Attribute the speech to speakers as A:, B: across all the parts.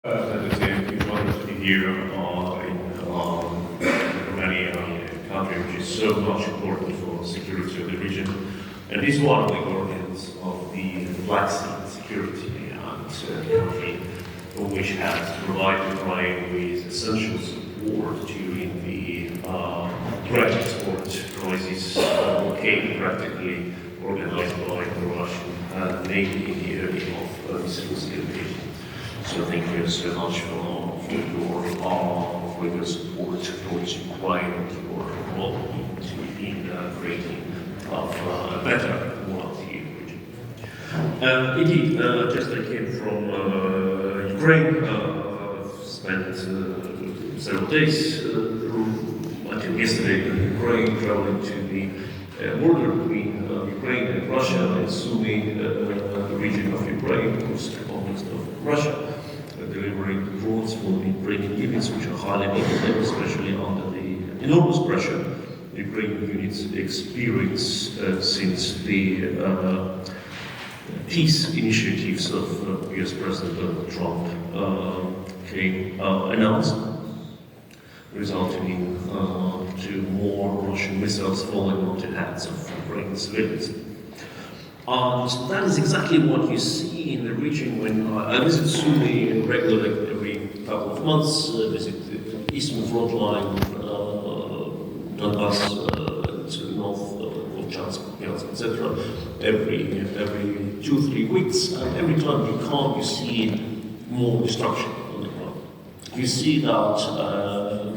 A: That is a huge honor to be here in Romania, a country which is so much important for security of the region, and is one of the guardians of the Black Sea security and country which has provided Ukraine with essential support during the grain export crisis, blockade practically organized by the Russian Navy in the area of Mississippi invasion. So thank you so much for your support towards Ukraine and your role in creating of a better world here. Indeed, just I came from Ukraine, spent several days until yesterday in Ukraine, traveling to the border between Ukraine and Russia, and Sumy, the region of Ukraine, of course, almost of Russia, delivering drones for the Ukrainian units, which are highly needed, especially under the enormous pressure the Ukrainian units experience since the peace initiatives of US President Donald Trump came announced, resulting in to more Russian missiles falling onto hands of Ukrainian civilians. So that is exactly what you see in the region when I visit Sumy regularly every couple of months, visit the eastern front line, Donbass, and north Volchansk, etc. Every 2-3 weeks, and every time you come, you see more destruction on the ground. You see that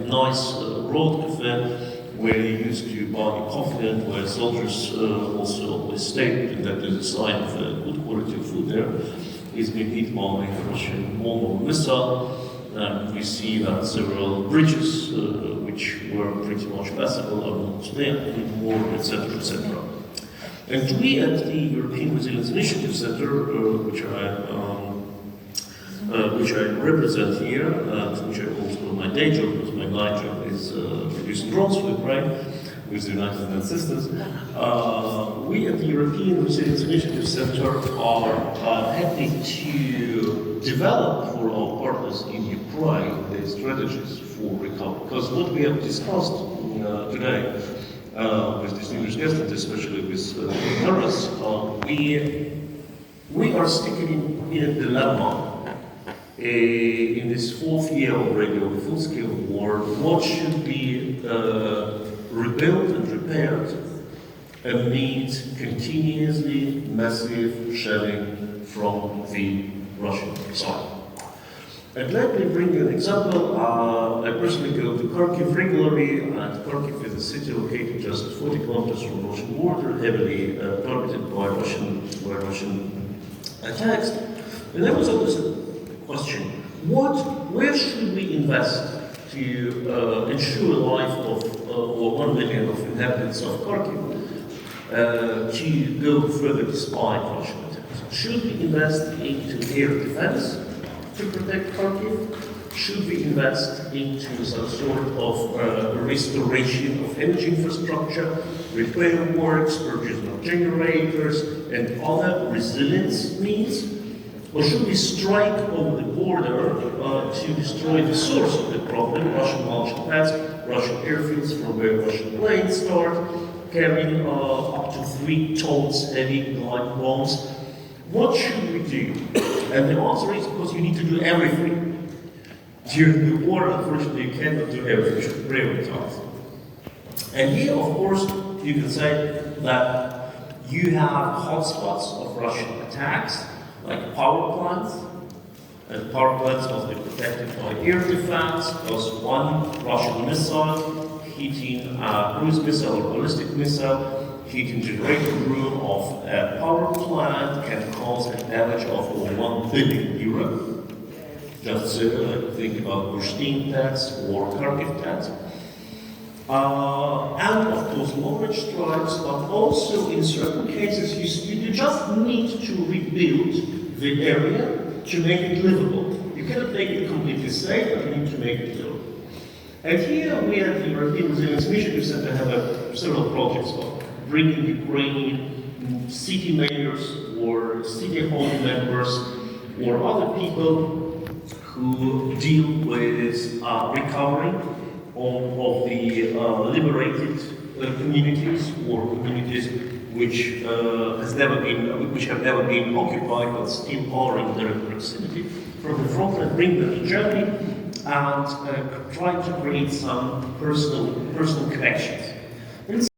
A: nice road cafe where you used to buy coffee and where soldiers also always stayed, and that is a sign of good quality of food there, is being hit by a Russian bomb or missile. And we see that several bridges, which were pretty much passable, are not there anymore, etc., etc. And we at the European Resilience Initiative Center, which I represent here, which I also my day job, because my night job is producing drones for Ukraine with the United States assistance. We at the European Resilience Initiative Center are happy to develop for our partners in Ukraine the strategies for recovery. Because what we have discussed today with distinguished guests, and especially with Yaroslav, we are sticking in a dilemma. In this fourth year already of the full-scale war, what should be rebuilt and repaired amid continuously massive shelling from the Russian side? And let me bring you an example. I personally go to Kharkiv regularly, and Kharkiv is a city located just 40 kilometers from the Russian border, heavily targeted by Russian attacks. And there was always a question: where should we invest to ensure the life of over 1 million of inhabitants of Kharkiv to go further despite Russian attacks? Should we invest into air defense to protect Kharkiv? Should we invest into some sort of restoration of energy infrastructure, repair works, purchase of generators, and other resilience needs? Or should we strike over the border to destroy the source of the problem, Russian launching pads, Russian airfields from where Russian planes start, carrying up to 3 tons heavy glide bombs? What should we do? And the answer is because you need to do everything. During the war, unfortunately, you cannot do everything, you should prioritize. And here, of course, you can say that you have hotspots of Russian attacks, like power plants, and power plants must be protected by air defense, because one Russian missile hitting a cruise missile or ballistic missile, hitting generator room of a power plant can cause a damage of over 1 billion euro. Just think about Yurchyshyn attacks or Kharkiv attacks. And of course, long-range strikes, but also in certain cases, you just need to rebuild the area to make it livable. You cannot make it completely safe, but you need to make it livable. And here we at the European Resilience Initiative Center have several projects of bringing Ukrainian city mayors or city hall members or other people who deal with recovery of the liberated communities or communities which have never been occupied but still are in their proximity from the front, and bring them to Germany and try to create some personal connections.